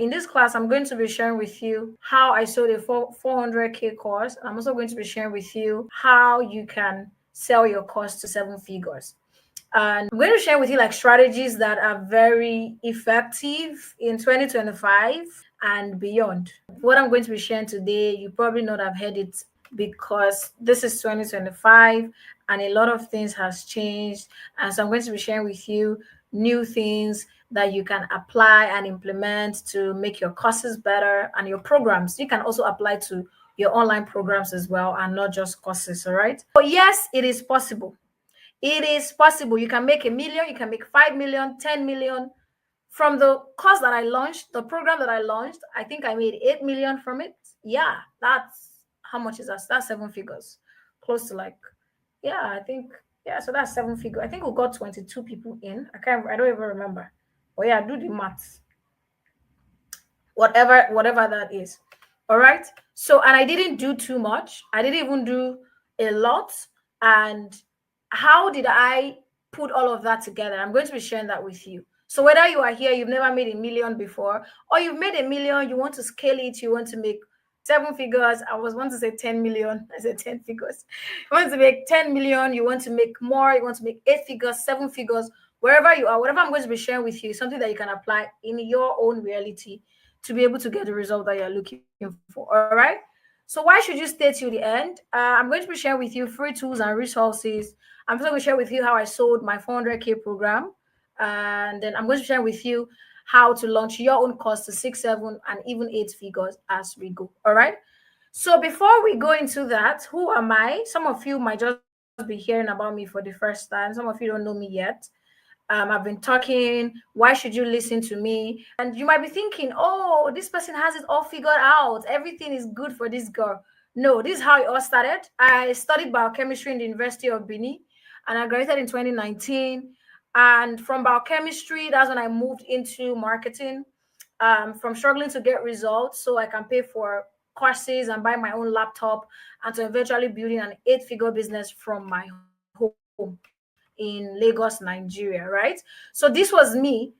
In this class, I'm going to be sharing with you how I sold a 400K course. I'm also going to be sharing with you how you can sell your course to 7 figures. And I'm going to share with you like strategies that are very effective in 2025 and beyond. What I'm going to be sharing today, you probably not have heard it because this is 2025 and a lot of things has changed. And so I'm going to be sharing with you new things that you can apply and implement to make your courses better and your programs. You can also apply to your online programs as well and not just courses, all right? But yes, it is possible. It is possible. You can make 1 million, you can make 5 million, 10 million. From the course that I launched, the program that I launched, I think I made 8 million from it. Yeah, that's how much is that? That's 7 figures. Close to like, yeah, I think, yeah, so that's 7 figures. I think we got 22 people in. I don't even remember. But yeah, do the maths. Whatever that is. All right. So, and I didn't do too much. I didn't even do a lot. And how did I put all of that together? I'm going to be sharing that with you. So whether you are here, you've never made 1 million before, or you've made 1 million, you want to scale it, you want to make 7 figures. I was want to say 10 million. I said 10 figures. You want to make 10 million, you want to make more, you want to make 8 figures, 7 figures, wherever you are, whatever I'm going to be sharing with you, something that you can apply in your own reality to be able to get the result that you're looking for. All right. So why should you stay till the end? I'm going to be sharing with you free tools and resources. I'm also going to share with you how I sold my 400K program. And then I'm going to share with you how to launch your own course to 6, 7, and even 8 figures as we go. All right. So before we go into that, who am I? Some of you might just be hearing about me for the first time. Some of you don't know me yet. I've been talking. Why should you listen to me? And you might be thinking, oh, this person has it all figured out. Everything is good for this girl. No, this is how it all started. I studied biochemistry in the University of Benin, and I graduated in 2019. And from biochemistry, that's when I moved into marketing. From struggling to get results so I can pay for courses and buy my own laptop, and to eventually building an 8-figure business from my home in Lagos, Nigeria, right? So this was me.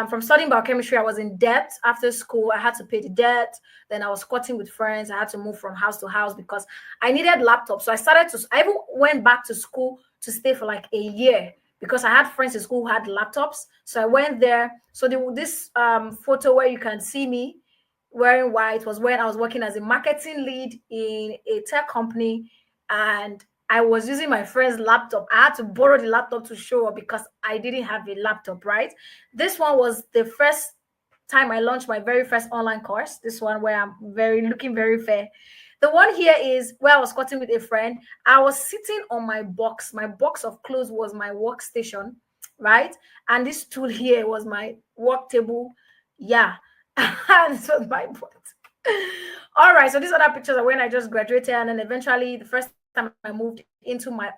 From studying biochemistry, I was in debt after school. I had to pay the debt. Then I was squatting with friends. I had to move from house to house because I needed laptops. So I even went back to school to stay for like a year because I had friends in school who had laptops. So I went there. So this photo where you can see me wearing white was when I was working as a marketing lead in a tech company, and I was using my friend's laptop. I had to borrow the laptop to show up because I didn't have a laptop, right? This one was the first time I launched my very first online course. This one where I'm looking very fair. The one here is where I was cutting with a friend. I was sitting on my box. My box of clothes was my workstation, right? And this tool here was my work table. Yeah. This was my board. All right. So these other pictures are when I just graduated, and then eventually the first time I moved into my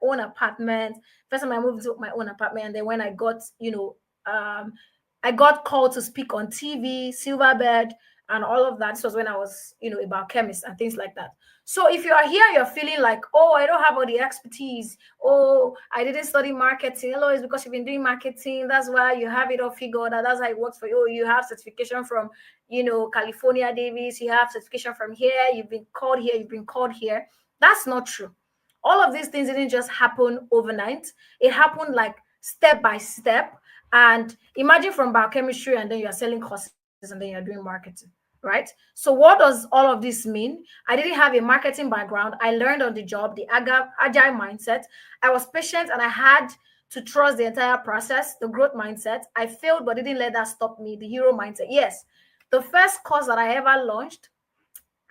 own apartment. First time I moved into my own apartment, and then when I got, I got called to speak on TV, Silverbird, and all of that. This was when I was, a biochemist and things like that. So if you are here, you're feeling like, oh, I don't have all the expertise. Oh, I didn't study marketing. Hello, it's because you've been doing marketing. That's why you have it all figured out. That's how it works for you. Oh, you have certification from, California Davis. You have certification from here. You've been called here. You've been called here. That's not true. All of these things didn't just happen overnight. It happened like step by step. And imagine from biochemistry, and then you're selling courses, and then you're doing marketing, right? So what does all of this mean? I didn't have a marketing background. I learned on the job, the agile mindset. I was patient, and I had to trust the entire process, the growth mindset. I failed, but didn't let that stop me, the hero mindset. Yes, the first course that I ever launched,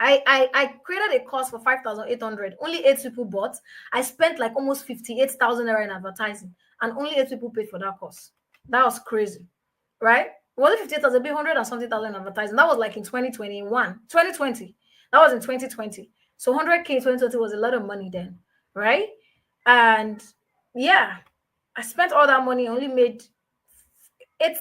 I created a course for 5,800. Only 8 people bought. I spent like almost 58,000 naira in advertising, and only 8 people paid for that course. That was crazy, right? It wasn't 58,000, 100 and something thousand advertising. That was like in 2021, 2020. That was in 2020. So 100K in 2020 was a lot of money then, right? And yeah, I spent all that money, only made 8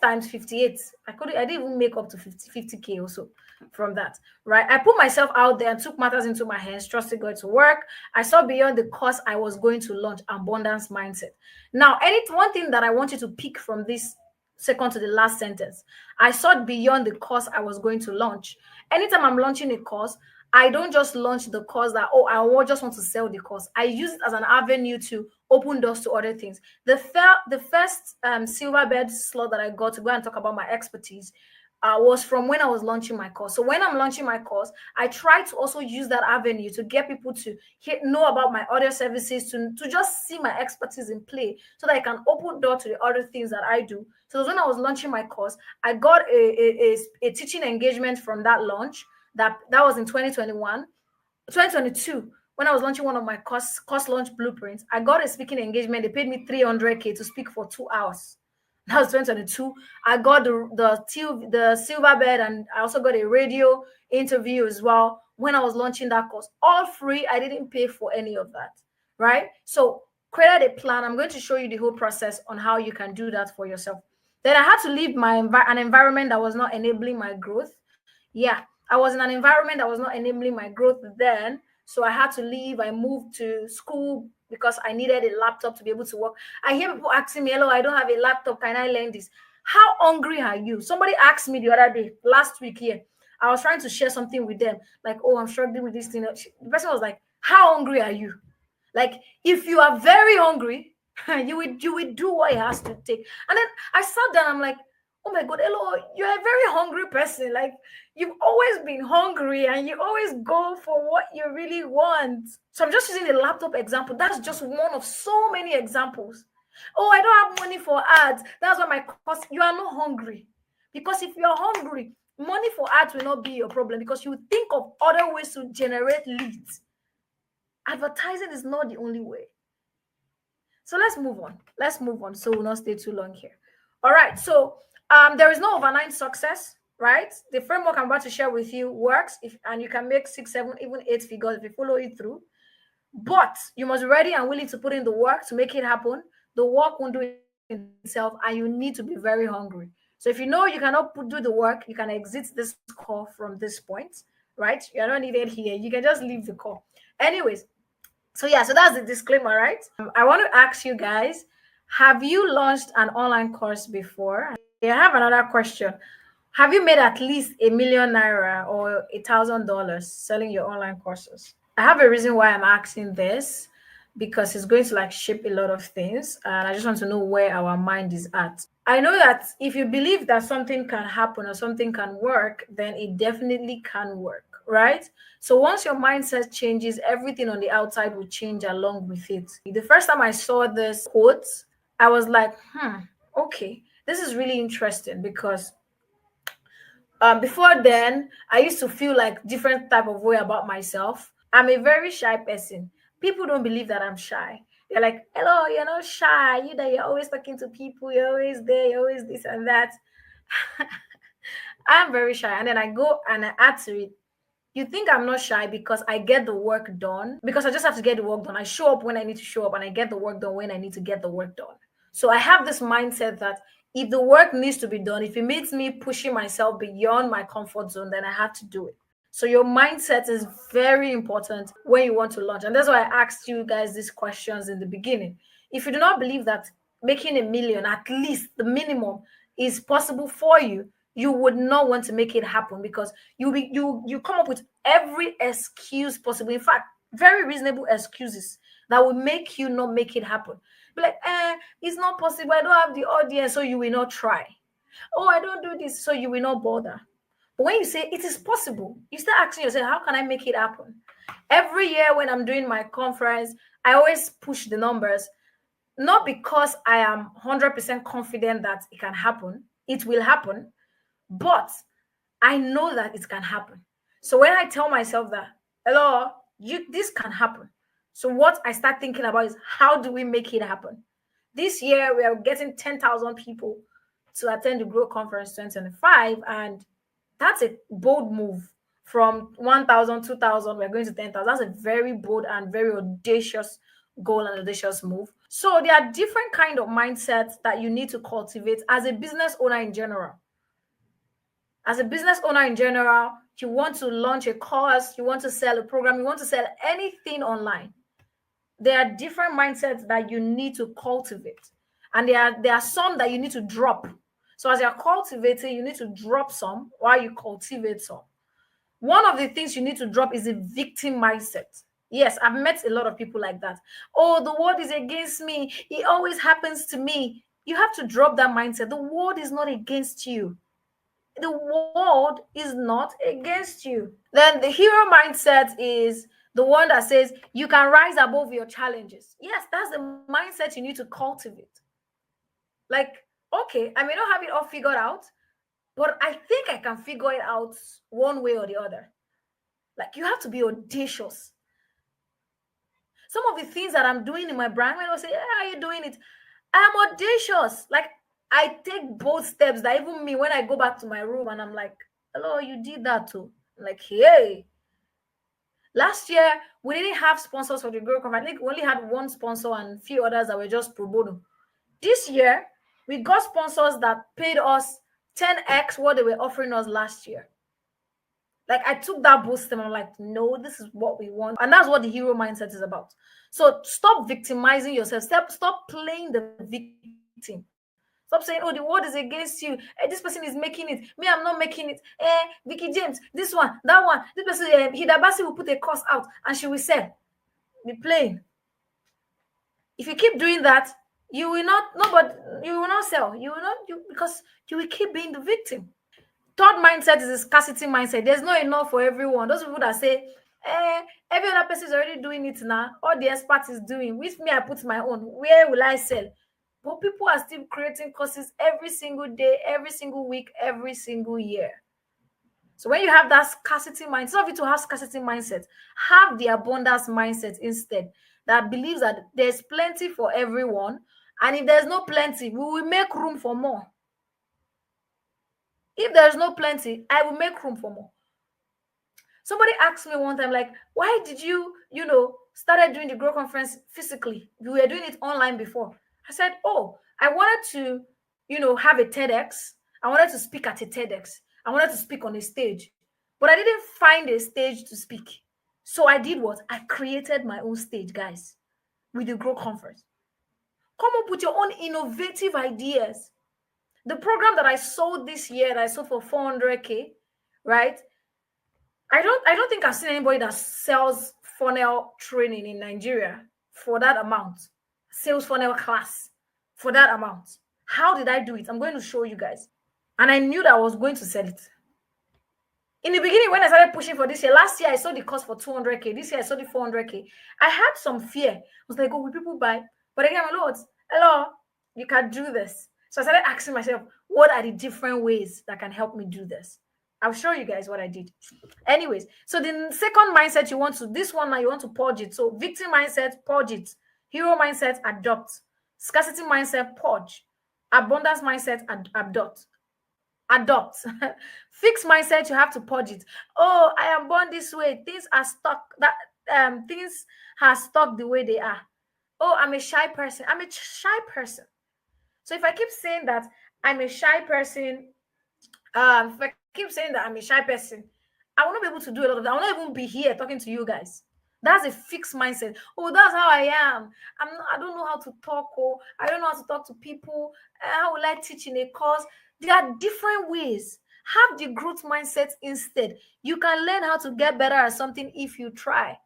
times 58. I didn't even make up to 50K also from that, right? I put myself out there and took matters into my hands, trusted God to work. I saw beyond the course I was going to launch, abundance mindset. Now, one thing that I want you to pick from this second to the last sentence. I sought beyond the course I was going to launch. Anytime I'm launching a course, I don't just launch the course that, oh, just want to sell the course. I use it as an avenue to open doors to other things. The first silver bed slot that I got to go and talk about my expertise was from when I was launching my course. So when I'm launching my course, I try to also use that avenue to get people to know about my other services, to just see my expertise in play, so that I can open door to the other things that I do. So when I was launching my course, I got a teaching engagement from that launch. That was in 2022, when I was launching one of my course launch blueprints. I got a speaking engagement. They paid me 300K to speak for 2 hours. That was 2022. I got the silver bed, and I also got a radio interview as well when I was launching that course. All free. I didn't pay for any of that, right? So created a plan. I'm going to show you the whole process on how you can do that for yourself. Then I had to leave an environment that was not enabling my growth. Yeah, I was in an environment that was not enabling my growth then. So I had to leave. I moved to school because I needed a laptop to be able to work. I hear people asking me, hello, I don't have a laptop. Can I learn this? How hungry are you? Somebody asked me the other day, last week here. I was trying to share something with them. Like, oh, I'm struggling with this thing. The person was like, how hungry are you? Like, if you are very hungry, you will do what it has to take. And then I sat down, I'm like, oh my God, hello, you're a very hungry person. Like, you've always been hungry and you always go for what you really want. So I'm just using the laptop example. That's just one of so many examples. Oh, I don't have money for ads. That's why my cost. You are not hungry. Because if you're hungry, money for ads will not be your problem, because you think of other ways to generate leads. Advertising is not the only way. So let's move on. So we'll not stay too long here. All right. So there is no overnight success, right? The framework I'm about to share with you works, and you can make 6, 7, even 8 figures if you follow it through. But you must be ready and willing to put in the work to make it happen. The work won't do it itself, and you need to be very hungry. So if you know you cannot do the work, you can exit this call from this point, right? You're not needed here. You can just leave the call. Anyways, so that's the disclaimer, right? I want to ask you guys, have you launched an online course before? I have another question. Have you made at least ₦1 million or $1,000 selling your online courses? I have a reason why I'm asking this, because it's going to shape a lot of things, and I just want to know where our mind is at. I know that if you believe that something can happen or something can work, then it definitely can work, right? So once your mindset changes, everything on the outside will change along with it. The first time I saw this quote, I was like, okay, this is really interesting, because before then, I used to feel like different type of way about myself. I'm a very shy person. People don't believe that I'm shy. They're like, hello, you're not shy. You're always talking to people. You're always there. You're always this and that. I'm very shy. And then I go and I add to it. You think I'm not shy because I get the work done, because I just have to get the work done. I show up when I need to show up, and I get the work done when I need to get the work done. So I have this mindset that if the work needs to be done, if it makes me pushing myself beyond my comfort zone, then I have to do it. So your mindset is very important when you want to launch. And that's why I asked you guys these questions in the beginning. If you do not believe that making $1 million, at least the minimum, is possible for you, you would not want to make it happen, because you come up with every excuse possible. In fact, very reasonable excuses that will make you not make it happen. Be like, it's not possible. I don't have the audience, so you will not try. Oh, I don't do this, so you will not bother. But when you say it is possible, you start asking yourself, how can I make it happen? Every year when I'm doing my conference, I always push the numbers, not because I am 100% confident that it can happen. It will happen, but I know that it can happen. So when I tell myself that, hello, this can happen. So what I start thinking about is, how do we make it happen? This year, we are getting 10,000 people to attend the Grow Conference 2025, and that's a bold move. From 1,000, 2,000, we're going to 10,000. That's a very bold and very audacious goal and audacious move. So there are different kind of mindsets that you need to cultivate as a business owner in general. As a business owner in general, you want to launch a course, you want to sell a program, you want to sell anything online. There are different mindsets that you need to cultivate. And there are some that you need to drop. So as you're cultivating, you need to drop some while you cultivate some. One of the things you need to drop is a victim mindset. Yes, I've met a lot of people like that. Oh, the world is against me. It always happens to me. You have to drop that mindset. The world is not against you. The world is not against you. Then the hero mindset is the one that says you can rise above your challenges. Yes, that's the mindset you need to cultivate. Like, okay, I may not have it all figured out, but I think I can figure it out one way or the other. Like, you have to be audacious. Some of the things that I'm doing in my brand, when I say, how are you doing it? I'm audacious. Like, I take both steps that even me, when I go back to my room and I'm like, hello, you did that too. I'm like, hey. Last year, we didn't have sponsors for the Grow Conference. I think we only had one sponsor and a few others that were just pro bono. This year, we got sponsors that paid us 10x what they were offering us last year. Like, I took that boost and I'm like, no, this is what we want. And that's what the hero mindset is about. So stop victimizing yourself. Stop playing the victim. Stop saying, oh, the world is against you. This person is making it. Me, I'm not making it. Vicky James, this one, that one. This person, Hidabasi will put a course out and she will sell. Be playing. If you keep doing that, you will not, no, but you will not sell. You will not, because you will keep being the victim. Third mindset is a scarcity mindset. There's not enough for everyone. Those people that say, every other person is already doing it now. All the experts is doing. With me, I put my own. Where will I sell? But people are still creating courses every single day, every single week, every single year. So when you have that scarcity mindset, instead of you to have scarcity mindset, have the abundance mindset instead, that believes that there's plenty for everyone. And if there's no plenty, we will make room for more. If there's no plenty, I will make room for more. Somebody asked me one time, like, why did you, started doing the Grow Conference physically? You were doing it online before. I said, oh, I wanted to, have a TEDx. I wanted to speak at a TEDx. I wanted to speak on a stage, but I didn't find a stage to speak. So I did what? I created my own stage, guys, with the Grow Conference. Come up with your own innovative ideas. The program that I sold this year, that I sold for 400K, right? I don't think I've seen anybody that sells funnel training in Nigeria for that amount. Sales funnel class for that amount. How did I do it? I'm going to show you guys. And I knew that I was going to sell it. In the beginning, when I started pushing for this year, last year I sold the course for 200K. This year I sold it 400K. I had some fear. I was like, oh, will people buy? But again, my lords, hello, you can do this. So I started asking myself, what are the different ways that can help me do this? I'll show you guys what I did. Anyways, so the second mindset you want to, this one now you want to purge it. So victim mindset, purge it. Hero mindset, adopt. Scarcity mindset, purge. Abundance mindset, adopt. Fixed mindset, you have to purge it. Oh, I am born this way. Things are stuck. Things are stuck the way they are. Oh, I'm a shy person. I'm a shy person. So if I keep saying that I'm a shy person, if I keep saying that I'm a shy person, I will not be able to do a lot of that. I will not even be here talking to you guys. That's a fixed mindset. Oh, that's how I am. I don't know how to talk. Oh, I don't know how to talk to people. How will I teach in a course? There are different ways. Have the growth mindset instead. You can learn how to get better at something if you try.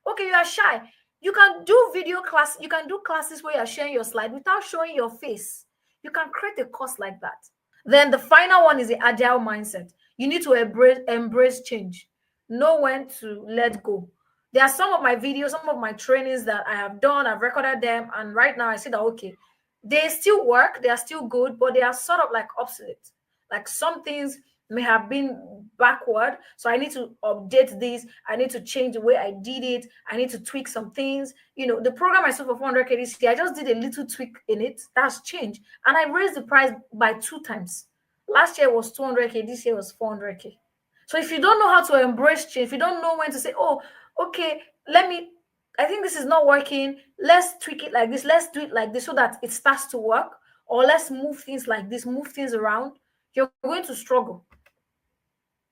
Okay, you are shy. You can do video class. You can do classes where you're sharing your slide without showing your face. You can create a course like that. Then the final one is the agile mindset. You need to embrace change. Know when to let go. There are some of my videos, some of my trainings that I have done. I've recorded them. And right now I see that, okay, they still work. They are still good, but they are sort of like obsolete. Like some things may have been backward. So I need to update this. I need to change the way I did it. I need to tweak some things. The program I sold for 400K this year, I just did a little tweak in it. That's changed. And I raised the price by 2 times. Last year was 200K. This year was 400K. So if you don't know how to embrace change, if you don't know when to say, oh, okay, I think this is not working. Let's tweak it like this. Let's do it like this so that it starts to work. Or let's move things like this, move things around. You're going to struggle.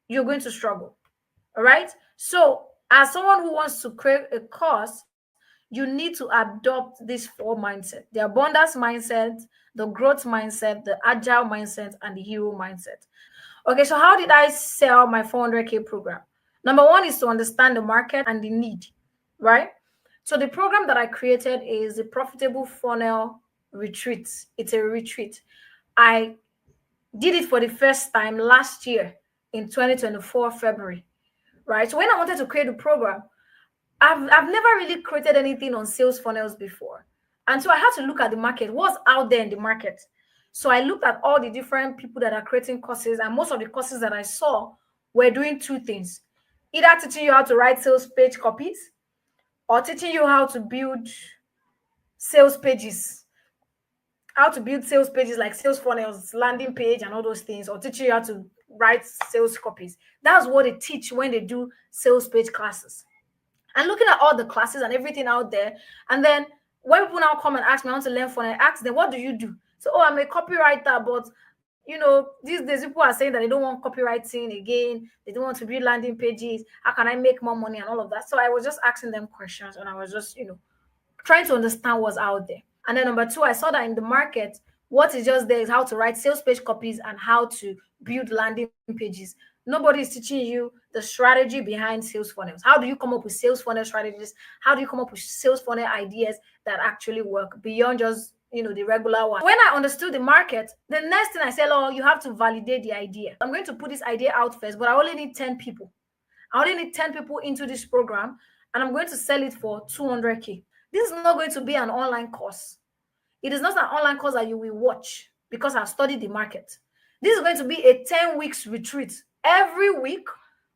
You're going to struggle. All right. So as someone who wants to create a course, you need to adopt these four mindset: the abundance mindset, the growth mindset, the agile mindset, and the hero mindset. Okay, so how did I sell my 400K program? Number one is to understand the market and the need, right? So the program that I created is the Profitable Funnel Retreat. It's a retreat. I did it for the first time last year in 2024 February, right? So when I wanted to create a program, I've never really created anything on sales funnels before. And so I had to look at the market, what's out there in the market. So I looked at all the different people that are creating courses, and most of the courses that I saw were doing two things: either teaching you how to write sales page copies or teaching you sales pages, how to build sales pages like sales funnels, landing page, and all those things, or teaching you how to write sales copies. That's what they teach when they do sales page classes. And looking at all the classes and everything out there, and then when people now come and ask me, I want to learn funnel, I ask them, what do you do? So, oh, I'm a copywriter, but these days people are saying that they don't want copywriting again. They don't want to build landing pages. How can I make more money and all of that? So I was just asking them questions, and I was just, trying to understand what's out there. And then number two, I saw that in the market, what is just there is how to write sales page copies and how to build landing pages. Nobody is teaching you the strategy behind sales funnels. How do you come up with sales funnel strategies? How do you come up with sales funnel ideas that actually work beyond just the regular one? When I understood the market, the next thing I said, oh, you have to validate the idea. I'm going to put this idea out first, but I only need 10 people. I only need 10 people into this program, and I'm going to sell it for 200K. This is not going to be an online course. It is not an online course that you will watch because I've studied the market. This is going to be a 10 weeks retreat. Every week,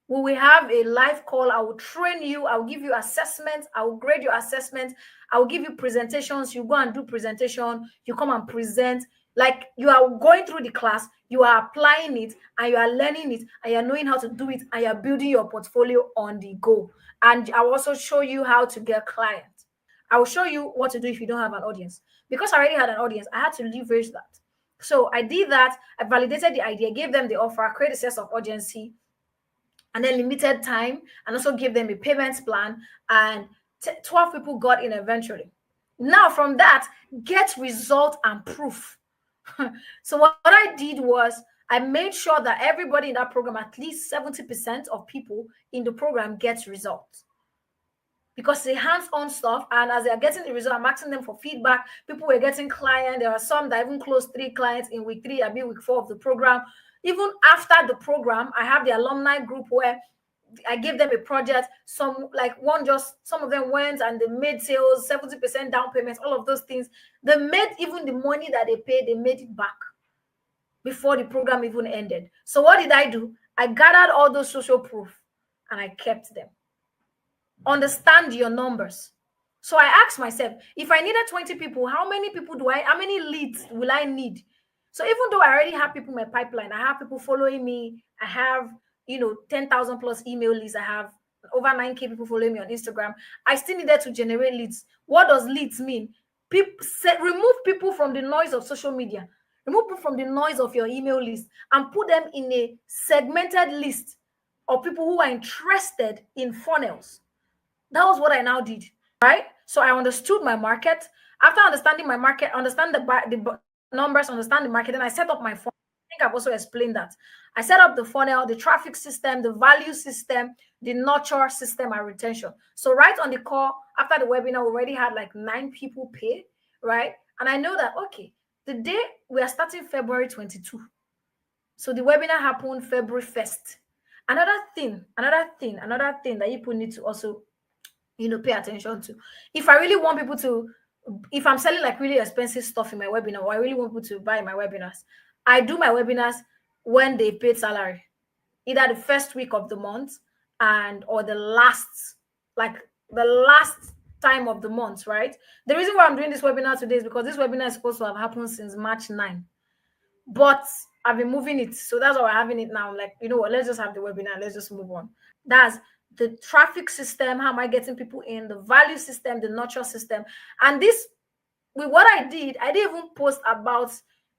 we will have a live call. I will train you. I will give you assessments. I will grade your assessment. I will give you presentations. You go and do presentation. You come and present. Like, you are going through the class, you are applying it, and you are learning it, and you're knowing how to do it, and you're building your portfolio on the go. And I will also show you how to get clients. I will show you what to do if you don't have an audience. Because I already had an audience, I had to leverage that. So I did that. I validated the idea, gave them the offer, created a sense of urgency, and then limited time, and also give them a payments plan. And 12 people got in eventually. Now from that, get result and proof. So what I did was I made sure that everybody in that program, at least 70% of people in the program, gets results. Because the hands-on stuff, and as they're getting the result, I'm asking them for feedback. People were getting clients. There are some that even closed 3 clients in week 3, I mean week 4 of the program. Even after the program, I have the alumni group where I gave them a project. Some of them went and they made sales, 70% down payments, all of those things. They made even the money that they paid, they made it back before the program even ended. So what did I do? I gathered all those social proof and I kept them. Understand your numbers. So I asked myself, if I needed 20 people, how many leads will I need? So even though I already have people in my pipeline, I have people following me, I have 10,000 plus email lists, I have over 9K people following me on Instagram, I still needed to generate leads. What does leads mean? Remove people from the noise of social media, remove people from the noise of your email list, and put them in a segmented list of people who are interested in funnels. That was what I now did, right? So I understood my market. After understanding my market, understand the numbers, understand the market, and I set up my funnel. I think I've also explained that. I set up the funnel, the traffic system, the value system, the nurture system, and retention. So right on the call, after the webinar, we already had like 9 people pay, right? And I know that, okay, the day we are starting February 22. So the webinar happened February 1st. Another thing that people need to also pay attention to. If I really want people to, if I'm selling like really expensive stuff in my webinar, or I really want people to buy my webinars, I do my webinars when they paid salary, either the first week of the month or the last time of the month, right? The reason why I'm doing this webinar today is because this webinar is supposed to have happened since March 9. But I've been moving it. So that's why we're having it now. I'm like, you know what, let's just have the webinar. Let's just move on. That's the traffic system. How am I getting people in? The value system, the nurture system. And this, with what I didn't even post about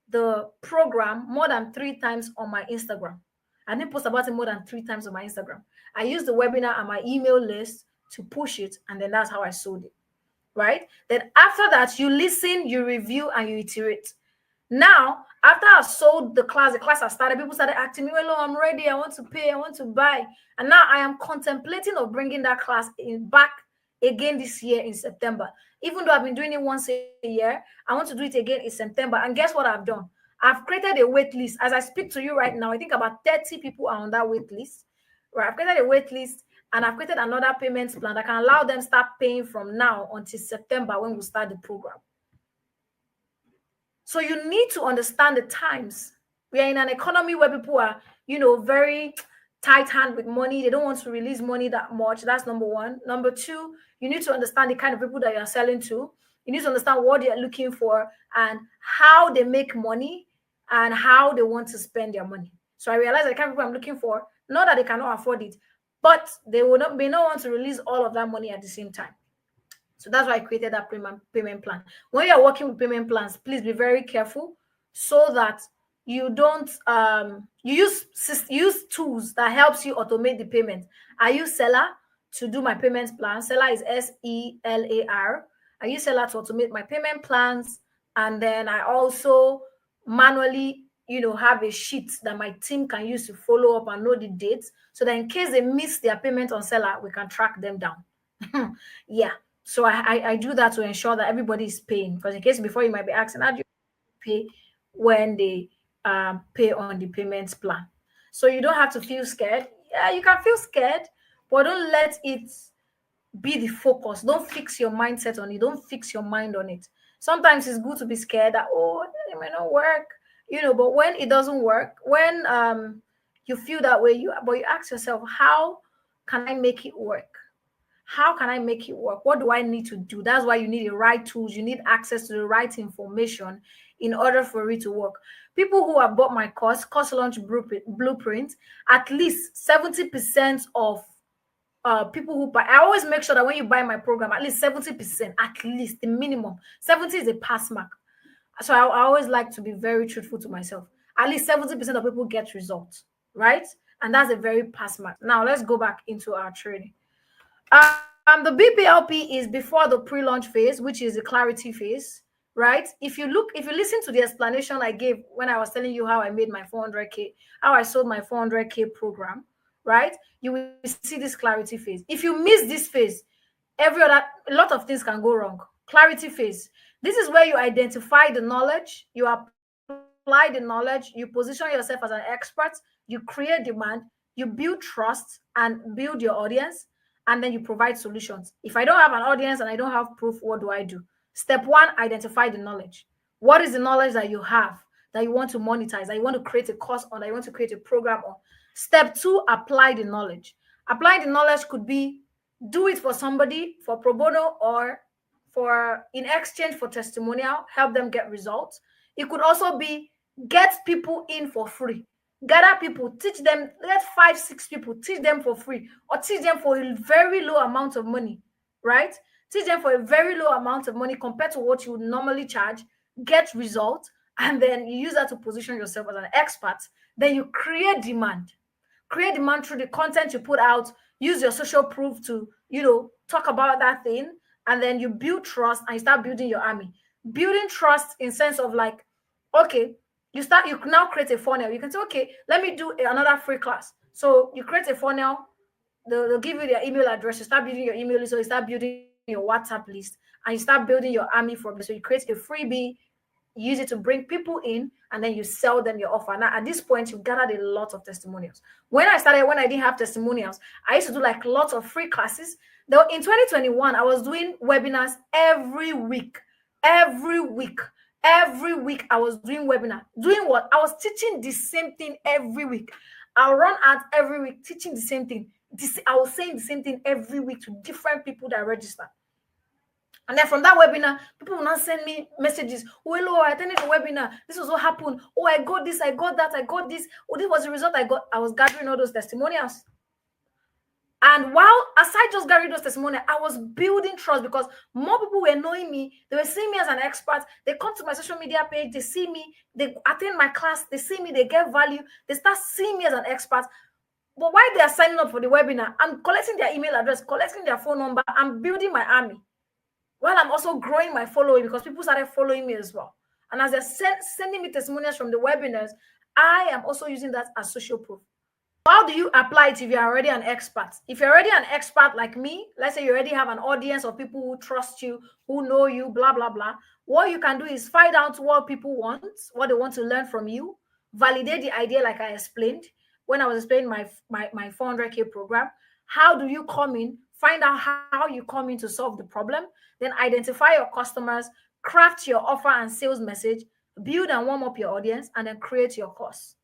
the program more than 3 times on my Instagram. I didn't post about it more than 3 times on my Instagram. I used the webinar and my email list to push it. And then that's how I sold it. right? Then after that, you listen, you review, and you iterate. Now, after I've sold the class has started, people started asking me, hello, I'm ready, I want to pay, I want to buy. And now I am contemplating of bringing that class back again this year in September. Even though I've been doing it once a year, I want to do it again in September. And guess what I've done? I've created a wait list. As I speak to you right now, I think about 30 people are on that wait list. Right? I've created a wait list and I've created another payment plan that can allow them start paying from now until September when we start the program. So you need to understand the times. We are in an economy where people are, very tight hand with money. They don't want to release money that much. That's number one. Number two, you need to understand the kind of people that you're selling to. You need to understand what they're looking for and how they make money and how they want to spend their money. So I realized the kind of people I'm looking for, not that they cannot afford it, but they may not want to release all of that money at the same time. So that's why I created that payment plan. When you're working with payment plans, please be very careful so that you don't you use tools that helps you automate the payment. I use Seller to do my payment plan. Seller is SELAR. I use Seller to automate my payment plans, and then I also manually have a sheet that my team can use to follow up and know the dates, so that in case they miss their payment on Seller, we can track them down. Yeah. So I do that to ensure that everybody is paying. Because in case before you might be asking, how do you pay when they pay on the payments plan? So you don't have to feel scared. Yeah, you can feel scared, but don't let it be the focus. Don't fix your mindset on it. Don't fix your mind on it. Sometimes it's good to be scared that, oh, it may not work, but when it doesn't work, when you feel that way, but you ask yourself, how can I make it work? How can I make it work? What do I need to do? That's why you need the right tools. You need access to the right information in order for it to work. People who have bought my course launch blueprint, at least 70% of people who buy, I always make sure that when you buy my program, at least 70%, at least the minimum, 70 is a pass mark. So I always like to be very truthful to myself. At least 70% of people get results, right? And that's a very pass mark. Now let's go back into our training. The BPLP is before the pre-launch phase, which is the clarity phase, right? If you listen to the explanation I gave when I was telling you how I made my 400K, how I sold my 400K program, right? You will see this clarity phase. If you miss this phase, a lot of things can go wrong. Clarity phase. This is where you identify the knowledge, you apply the knowledge, you position yourself as an expert, you create demand, you build trust and build your audience, and then you provide solutions. If I don't have an audience and I don't have proof, what do I do? Step one, identify the knowledge. What is the knowledge that you have that you want to monetize, that you want to create a course on, that you want to create a program on? Step two, apply the knowledge. Applying the knowledge could be do it for somebody for pro bono or for in exchange for testimonial, help them get results. It could also be get people in for free. Gather people, teach them, let 5, 6 people, teach them for free or teach them for a very low amount of money, right? Teach them for a very low amount of money compared to what you would normally charge, get results, and then you use that to position yourself as an expert. Then you create demand. Create demand through the content you put out, use your social proof to, talk about that thing, and then you build trust and you start building your army. Building trust in sense of like, okay, you can now create a funnel. You can say, okay, let me do another free class. So you create a funnel, they'll give you their email address, you start building your email list, so you start building your WhatsApp list, and you start building your army from there. So you create a freebie, use it to bring people in, and then you sell them your offer. Now, at this point, you've gathered a lot of testimonials. When I didn't have testimonials, I used to do like lots of free classes. Though in 2021, I was doing webinars every week. Every week I was doing webinar. Doing what? I was teaching the same thing every week. I'll run ads every week, teaching the same thing. I was saying the same thing every week to different people that register. And then from that webinar, people will now send me messages. Oh, hello, I attended the webinar. This was what happened. Oh, I got this, I got that, I got this. Oh, this was the result I got. I was gathering all those testimonials. And while aside just gathering those testimonials, I was building trust because more people were knowing me. They were seeing me as an expert. They come to my social media page. They see me. They attend my class. They see me. They get value. They start seeing me as an expert. But while they are signing up for the webinar, I'm collecting their email address, collecting their phone number. I'm building my army. while I'm also growing my following because people started following me as well. And as they're sending me testimonials from the webinars, I am also using that as social proof. How do you apply it if you're already an expert? If you're already an expert like me, let's say you already have an audience of people who trust you, who know you, blah, blah, blah. What you can do is find out what people want, what they want to learn from you, validate the idea like I explained when I was explaining my 400K program. How do you come in? Find out how you come in to solve the problem. Then identify your customers, craft your offer and sales message, build and warm up your audience, and then create your course.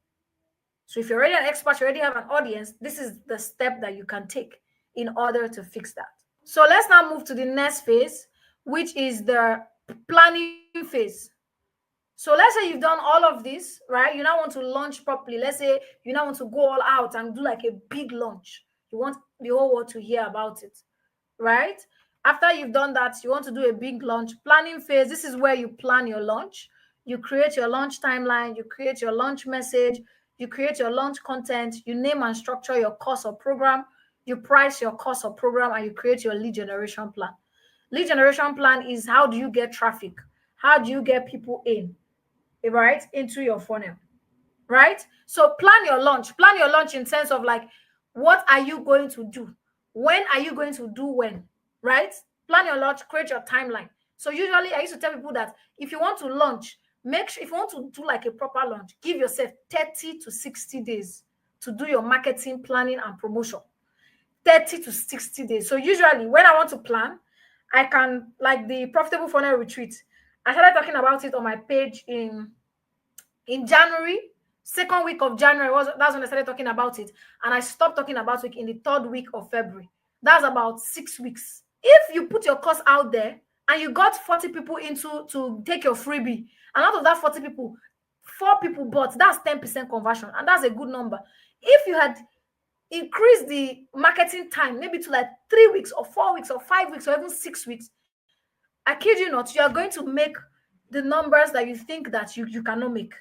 So if you're already an expert, you already have an audience, this is the step that you can take in order to fix that. So let's now move to the next phase, which is the planning phase. So let's say you've done all of this, right? You now want to launch properly. Let's say you now want to go all out and do like a big launch. You want the whole world to hear about it, right? After you've done that, you want to do a big launch. Planning phase, this is where you plan your launch. You create your launch timeline, you create your launch message, you create your launch content, you name and structure your course or program, you price your course or program, and you create your lead generation plan. Lead generation plan is how do you get traffic? How do you get people in, right, into your funnel, right? So plan your launch. Plan your launch in sense of like, what are you going to do? When are you going to do when, right? Plan your launch, create your timeline. So usually I used to tell people that if you want to launch, make sure if you want to do like a proper launch, give yourself 30 to 60 days to do your marketing, planning, and promotion. 30 to 60 days. So usually when I want to plan, I can, like the Profitable Funnel Retreat, I started talking about it on my page in January, second week of January. That's when I started talking about it. And I stopped talking about it in the third week of February. That's about 6 weeks. If you put your course out there and you got 40 people into to take your freebie, and out of that 40 people, 4 people bought, that's 10% conversion. And that's a good number. If you had increased the marketing time, maybe to like 3 weeks or 4 weeks or 5 weeks or even 6 weeks, I kid you not, you are going to make the numbers that you think that you cannot make.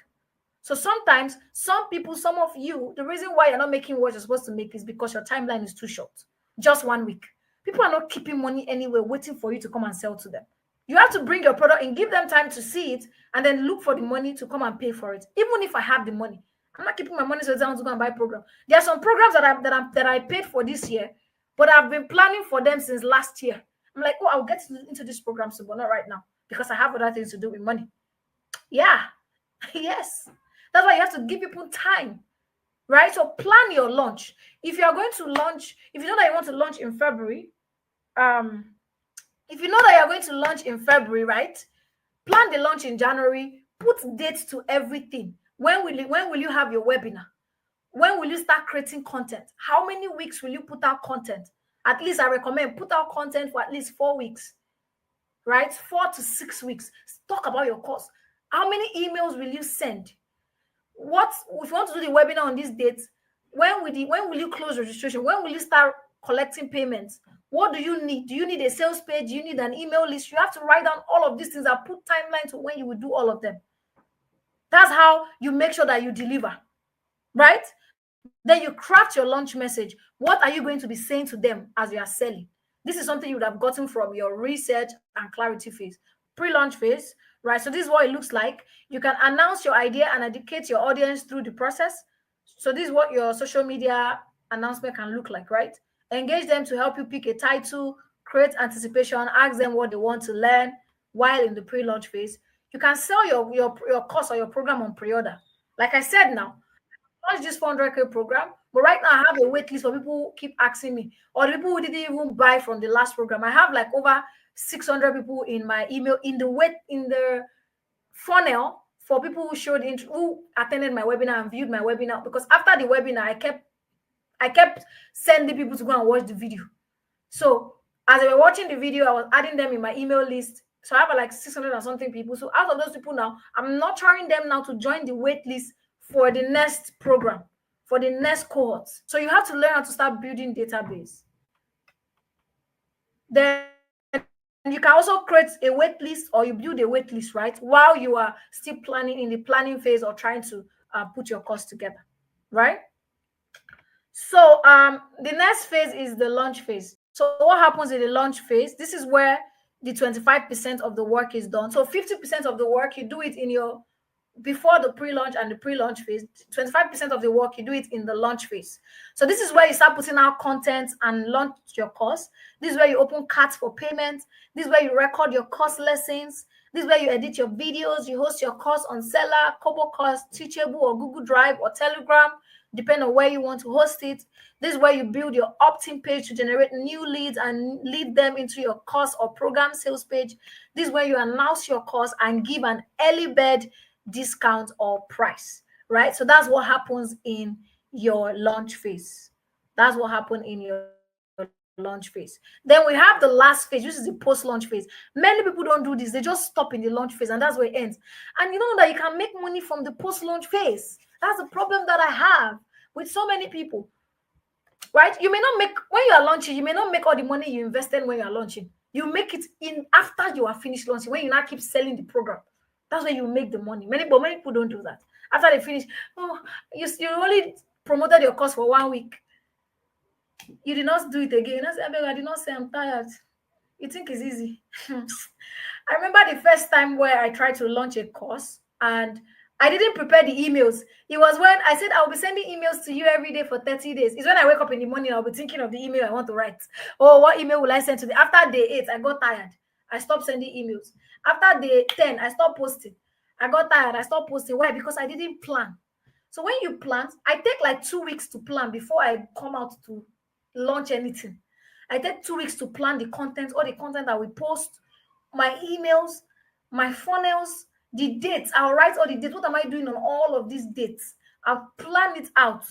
So sometimes some people, some of you, the reason why you're not making what you're supposed to make is because your timeline is too short. Just 1 week. People are not keeping money anywhere, waiting for you to come and sell to them. You have to bring your product and give them time to see it and then look for the money to come and pay for it. Even if I have the money, I'm not keeping my money so I want to go and buy program. There are some programs that I paid for this year, but I've been planning for them since last year. I'm like, oh, I'll get into this program soon, but not right now because I have other things to do with money. Yeah, yes. That's why you have to give people time, right? So plan your launch. If you are going to launch, if you know that you want to launch in February, if you know that you're going to launch in February, right? Plan the launch in January. Put dates to everything. When will you have your webinar? When will you start creating content? How many weeks will you put out content? At least I recommend put out content for at least 4 weeks, right? 4 to 6 weeks. Talk about your course. How many emails will you send? What if you want to do the webinar on this date? When will you close registration? When will you start collecting payments? What do you need? Do you need a sales page? Do you need an email list? You have to write down all of these things and put timeline to when you will do all of them. That's how you make sure that you deliver, right? Then you craft your launch message. What are you going to be saying to them as you are selling? This is something you would have gotten from your research and clarity phase. Pre-launch phase, right? So this is what it looks like. You can announce your idea and educate your audience through the process. So this is what your social media announcement can look like, right? Engage them to help you pick a title, create anticipation, ask them what they want to learn while in the pre-launch phase. You can sell your course or your program on pre-order. Like I said now, launch this 400K program, but right now I have a wait list for people who keep asking me, or the people who didn't even buy from the last program. I have like over 600 people in my email in the funnel for people who attended my webinar and viewed my webinar. Because after the webinar, I kept sending people to go and watch the video. So as they were watching the video, I was adding them in my email list. So I have like 600 and something people. So out of those people now, I'm nurturing them now to join the wait list for the next program, for the next cohort. So you have to learn how to start building database. Then you can also create a wait list, or you build a wait list, right? While you are still planning in the planning phase or trying to put your course together, right? So the next phase is the launch phase. So what happens in the launch phase? This is where the 25% of the work is done. So 50% of the work, you do it in your before the pre-launch and the pre-launch phase. 25% of the work, you do it in the launch phase. So this is where you start putting out content and launch your course. This is where you open carts for payment. This is where you record your course lessons. This is where you edit your videos. You host your course on Seller, Kobo Course, Teachable, or Google Drive, or Telegram, depending on where you want to host it. This is where you build your opt-in page to generate new leads and lead them into your course or program sales page. This is where you announce your course and give an early bird discount or price, right? So that's what happens in your launch phase. That's what happened in your launch phase. Then we have the last phase, which is the post-launch phase. Many people don't do this. They just stop in the launch phase, and that's where it ends. And you know that you can make money from the post-launch phase. That's the problem that I have with so many people, right? You may not make, when you are launching, you may not make all the money you invested when you are launching. You make it in after you are finished launching, when you now keep selling the program. That's where you make the money. Many people don't do that. After they finish, you only promoted your course for 1 week. You did not do it again. I did not say I'm tired. You think it's easy? I remember the first time where I tried to launch a course and I didn't prepare the emails. It was when I said I'll be sending emails to you every day for 30 days. It's when I wake up in the morning, I'll be thinking of the email I want to write. Oh, what email will I send today? After day 8, I got tired. I stopped sending emails. After day 10, I stopped posting. I got tired. I stopped posting. Why? Because I didn't plan. So when you plan, I take like 2 weeks to plan before I come out to launch anything. I take 2 weeks to plan the content, all the content that we post, my emails, my funnels, the dates. I'll write all the dates. What am I doing on all of these dates? I'll plan it out.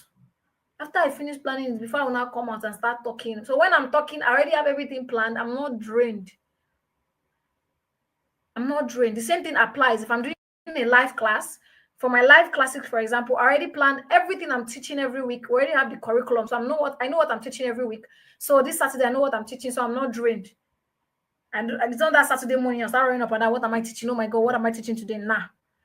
After I finish planning it, before I will now come out and start talking. So when I'm talking, I already have everything planned. I'm not drained. The same thing applies if I'm doing a live class. For my live classics, for example, I already planned everything I'm teaching every week. We already have the curriculum, so I know what I'm teaching every week. So this Saturday, I know what I'm teaching, so I'm not drained. And it's not that Saturday morning I start running up and down. What am I teaching? Oh my God, what am I teaching today? Nah,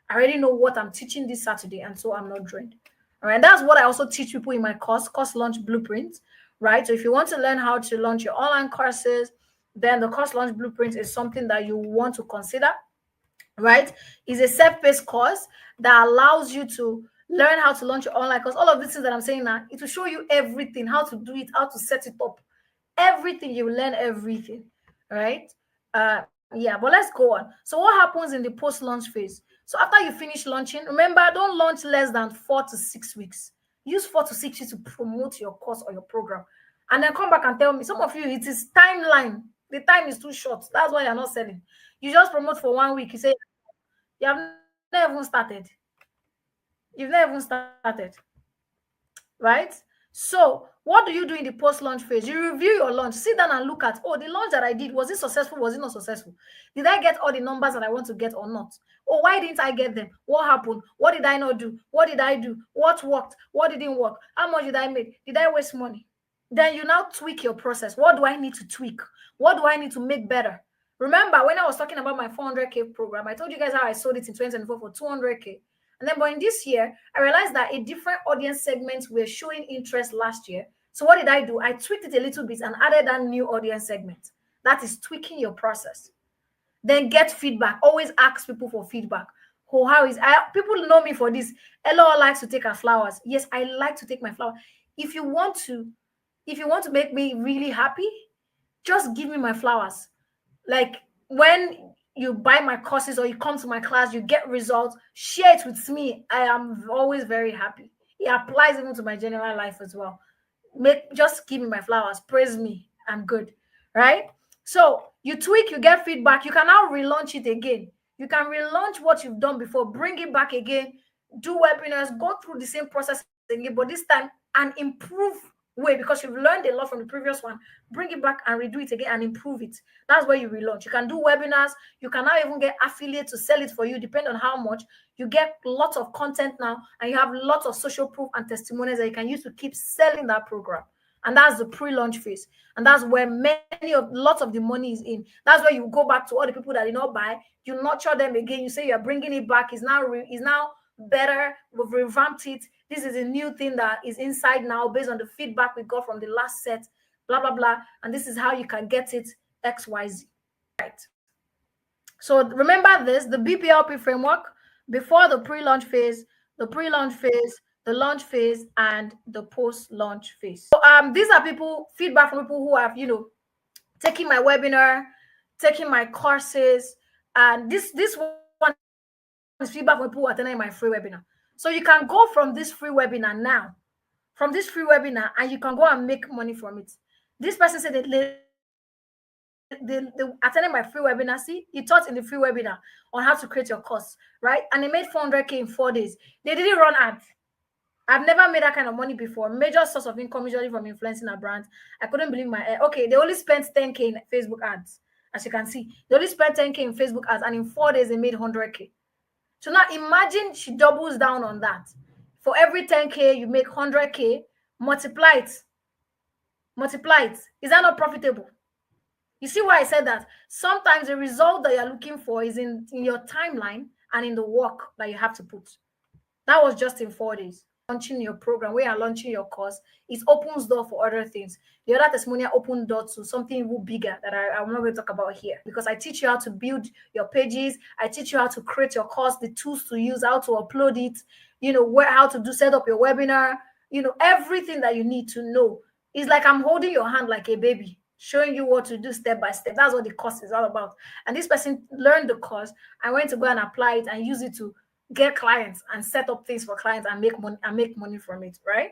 I already know what I'm teaching this Saturday, and so I'm not drained. All right, that's what I also teach people in my course launch blueprint. Right, so if you want to learn how to launch your online courses, then the course launch blueprint is something that you want to consider. Right, it's a self-paced course that allows you to learn how to launch your online course. All of these things that I'm saying now, it will show you everything, how to do it, how to set it up, everything. You learn everything, right? Yeah, but let's go on. So what happens in the post-launch phase? So after you finish launching, remember, don't launch less than 4 to 6 weeks. Use 4 to 6 weeks to promote your course or your program, and then come back and tell me. Some of you, it is timeline. The time is too short. That's why you're not selling. You just promote for 1 week. You say you have never even started. You've never even started, right? So what do you do in the post-launch phase? You review your launch. Sit down and look at, oh, the launch that I did, was it successful? Was it not successful? Did I get all the numbers that I want to get or not? Oh, why didn't I get them? What happened? What did I not do? What did I do? What worked? What didn't work? How much did I make? Did I waste money? Then you now tweak your process. What do I need to tweak? What do I need to make better? Remember, when I was talking about my 400K program, I told you guys how I sold it in 2024 for 200K. And then, but in this year, I realized that a different audience segments were showing interest last year. So what did I do? I tweaked it a little bit and added that new audience segment. That is tweaking your process. Then get feedback. Always ask people for feedback. Oh, people know me for this. Ella likes to take her flowers. Yes, I like to take my flower. If you want to make me really happy, just give me my flowers. Like when you buy my courses or you come to my class, you get results, share it with me. I am always very happy. It applies even to my general life as well. Just give me my flowers, praise me, I'm good, right? So you tweak, you get feedback, you can now relaunch it again. You can relaunch what you've done before, bring it back again, do webinars, go through the same process again, but this time an improved way, because you've learned a lot from the previous one. Bring it back and redo it again and improve it. That's where you relaunch. You can do webinars. You can now even get affiliates to sell it for you, depending on how much. You get lots of content now, and you have lots of social proof and testimonials that you can use to keep selling that program. And that's the pre-launch phase. And that's where lots of the money is in. That's where you go back to all the people that did not buy. You nurture them again. You say you're bringing it back. It's now better. We've revamped it. This is a new thing that is inside now based on the feedback we got from the last set, blah, blah, blah. And this is how you can get it, XYZ. So remember this, the BPLP framework: before the pre-launch phase, the pre-launch phase, the launch phase, and the post-launch phase. So these are feedback from people who have, taking my webinar, taking my courses, and this one is feedback from people who are attending my free webinar. So you can go from this free webinar now, and you can go and make money from it. This person said that they attended my free webinar. See, he taught in the free webinar on how to create your course, right? And they made 400K in 4 days. They didn't run ads. I've never made that kind of money before. Major source of income usually from influencing a brand. I couldn't believe my okay. They only spent 10K in Facebook ads. As you can see, they only spent 10K in Facebook ads, and in 4 days they made 100K. So now imagine she doubles down on that. For every 10K, you make 100K, multiply it. Multiply it. Is that not profitable? You see why I said that? Sometimes the result that you're looking for is in your timeline and in the work that you have to put. That was just in 4 days. Launching your program, where you're launching your course, it opens door for other things. The other testimonial opened door to something even bigger that I'm not going to talk about here, because I teach you how to build your pages. I teach you how to create your course, the tools to use, how to upload it, how to set up your webinar, everything that you need to know. It's like I'm holding your hand like a baby, showing you what to do step by step. That's what the course is all about. And this person learned the course. I went to go and apply it and use it to get clients and set up things for clients and make money from it, right?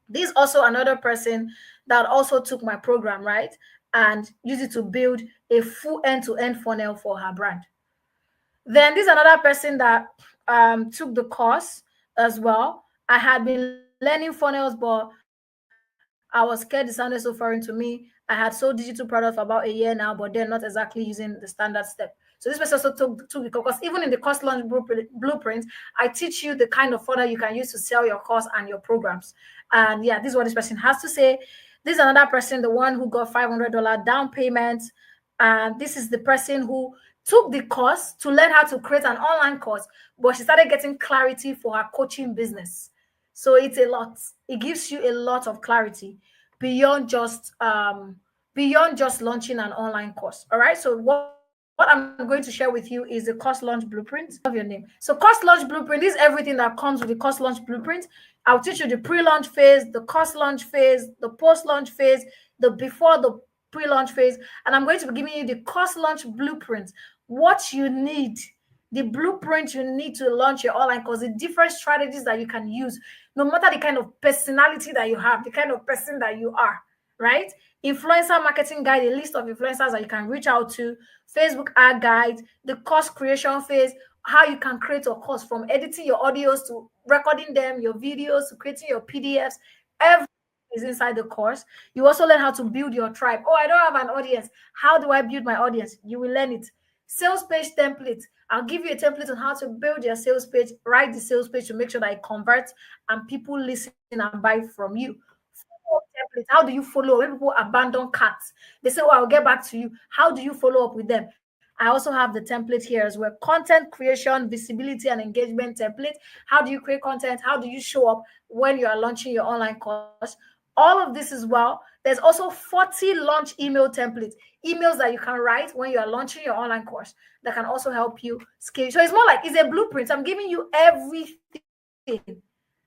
This also another person that also took my program, right, and used it to build a full end-to-end funnel for her brand. Then this another person that took the course as well. I had been learning funnels, but I was scared it sounded so foreign to me. I had sold digital products for about a year now, but they're not exactly using the standard step. So this person also took the course. Even in the course launch blueprint, I teach you the kind of funnel you can use to sell your course and your programs. And yeah, this is what this person has to say. This is another person, the one who got $500 down payment. And this is the person who took the course to learn how to create an online course, but she started getting clarity for her coaching business. So it's a lot. It gives you a lot of clarity beyond just launching an online course. All right. So what I'm going to share with you is the course launch blueprint of your name. So course launch blueprint is everything that comes with the course launch blueprint. I'll teach you the pre-launch phase, the course launch phase, the post-launch phase, the before the pre-launch phase, and I'm going to be giving you the course launch blueprint. What you need, the blueprint you need to launch your online course, the different strategies that you can use, no matter the kind of personality that you have, the kind of person that you are, right? Influencer marketing guide, a list of influencers that you can reach out to, Facebook ad guide, the course creation phase, how you can create a course from editing your audios to recording them, your videos to creating your PDFs. Everything is inside the course. You also learn how to build your tribe. Oh, I don't have an audience. How do I build my audience? You will learn it. Sales page template. I'll give you a template on how to build your sales page, write the sales page to make sure that it converts and people listen and buy from you. Follow-up template. How do you follow up? When people abandon carts, they say, oh, I'll get back to you. How do you follow up with them? I also have the template here as well. Content creation, visibility, and engagement template. How do you create content? How do you show up when you are launching your online course? All of this as well. There's also 40 launch email templates, emails that you can write when you are launching your online course that can also help you scale. So it's more like it's a blueprint. I'm giving you everything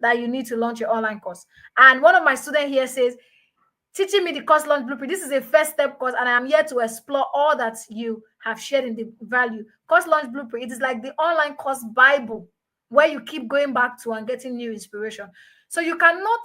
that you need to launch your online course. And one of my students here says, teaching me the course launch blueprint. This is a first step course, and I am here to explore all that you have shared in the value. Course launch blueprint, it is like the online course Bible where you keep going back to and getting new inspiration. So you cannot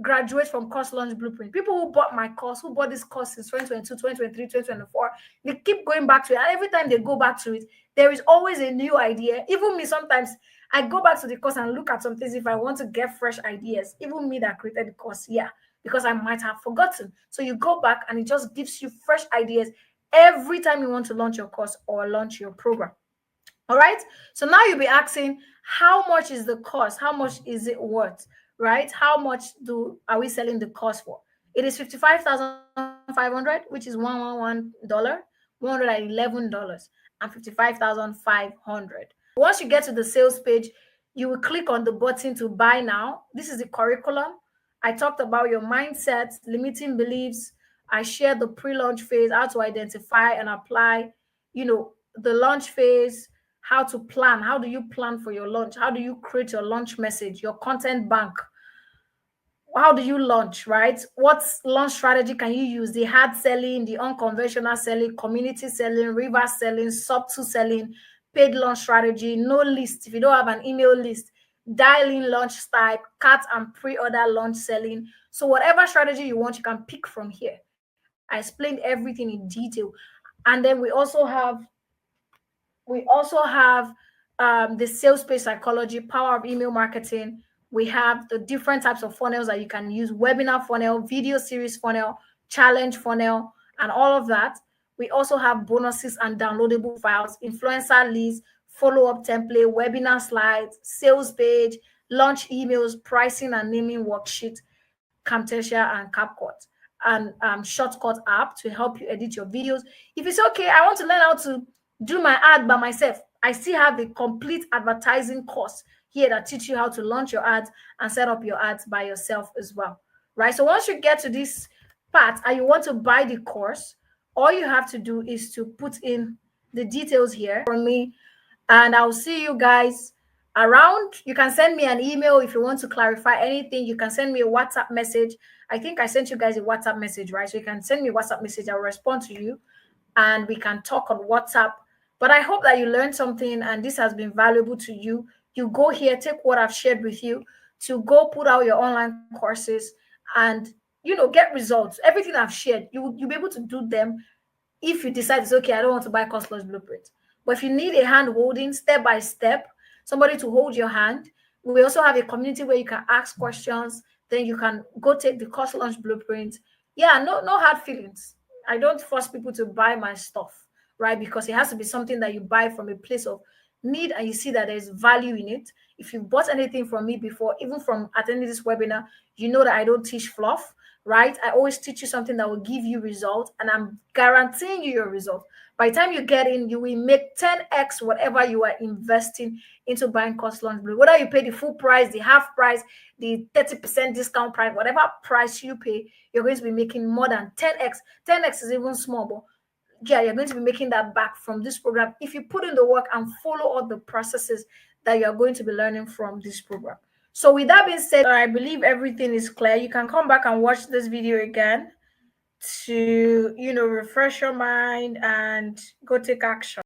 graduate from course launch blueprint. People who bought my course, who bought this course in 2022, 2023, 2024, they keep going back to it. And every time they go back to it, there is always a new idea. Even me, sometimes I go back to the course and look at some things if I want to get fresh ideas. Even me that created the course, yeah, because I might have forgotten. So you go back and it just gives you fresh ideas every time you want to launch your course or launch your program. All right. So now you'll be asking, how much is the course? How much is it worth? Right? How much are we selling the course for? It is $55,500, which is $111 and $55,500. Once you get to the sales page, you will click on the button to buy now. This is the curriculum. I talked about your mindset, limiting beliefs. I shared the pre-launch phase, how to identify and apply the launch phase, how to plan. How do you plan for your launch? How do you create your launch message, your content bank? How do you launch, right? What launch strategy can you use? The hard selling, the unconventional selling, community selling, reverse selling, subtle selling, paid launch strategy, no list. If you don't have an email list, dial in launch type, cut and pre-order launch selling. So whatever strategy you want, you can pick from here. I explained everything in detail. And then we also have the sales page psychology, power of email marketing. We have the different types of funnels that you can use: webinar funnel, video series funnel, challenge funnel, and all of that. We also have bonuses and downloadable files, influencer lists, follow-up template, webinar slides, sales page, launch emails, pricing and naming worksheet, Camtasia and CapCut, and shortcut app to help you edit your videos. If it's okay, I want to learn how to do my ad by myself, I still have the complete advertising course here that teach you how to launch your ads and set up your ads by yourself as well, right? So once you get to this part and you want to buy the course, all you have to do is to put in the details here from me, and I'll see you guys around. You can send me an email if you want to clarify anything. You can send me a WhatsApp message. I think I sent you guys a WhatsApp message, right? So you can send me a WhatsApp message. I'll respond to you and we can talk on WhatsApp. But I hope that you learned something and this has been valuable to you. You go here, take what I've shared with you to go put out your online courses and get results. Everything I've shared, you'll be able to do them if you decide it's okay, I don't want to buy cost launch blueprint. But if you need a hand holding step by step, somebody to hold your hand, we also have a community where you can ask questions. Then you can go take the cost launch blueprint. Yeah, no hard feelings. I don't force people to buy my stuff, right? Because it has to be something that you buy from a place of need and you see that there's value in it. If you bought anything from me before, even from attending this webinar, you know that I don't teach fluff, right? I always teach you something that will give you results, and I'm guaranteeing you your result. By the time you get in, you will make 10x whatever you are investing into buying cost launch blue. Whether you pay the full price, the half price, the 30% discount price, whatever price you pay, you're going to be making more than 10x. 10x is even small, but yeah, you're going to be making that back from this program if you put in the work and follow all the processes that you're going to be learning from this program. So with that being said, I believe everything is clear. You can come back and watch this video again to refresh your mind and go take action.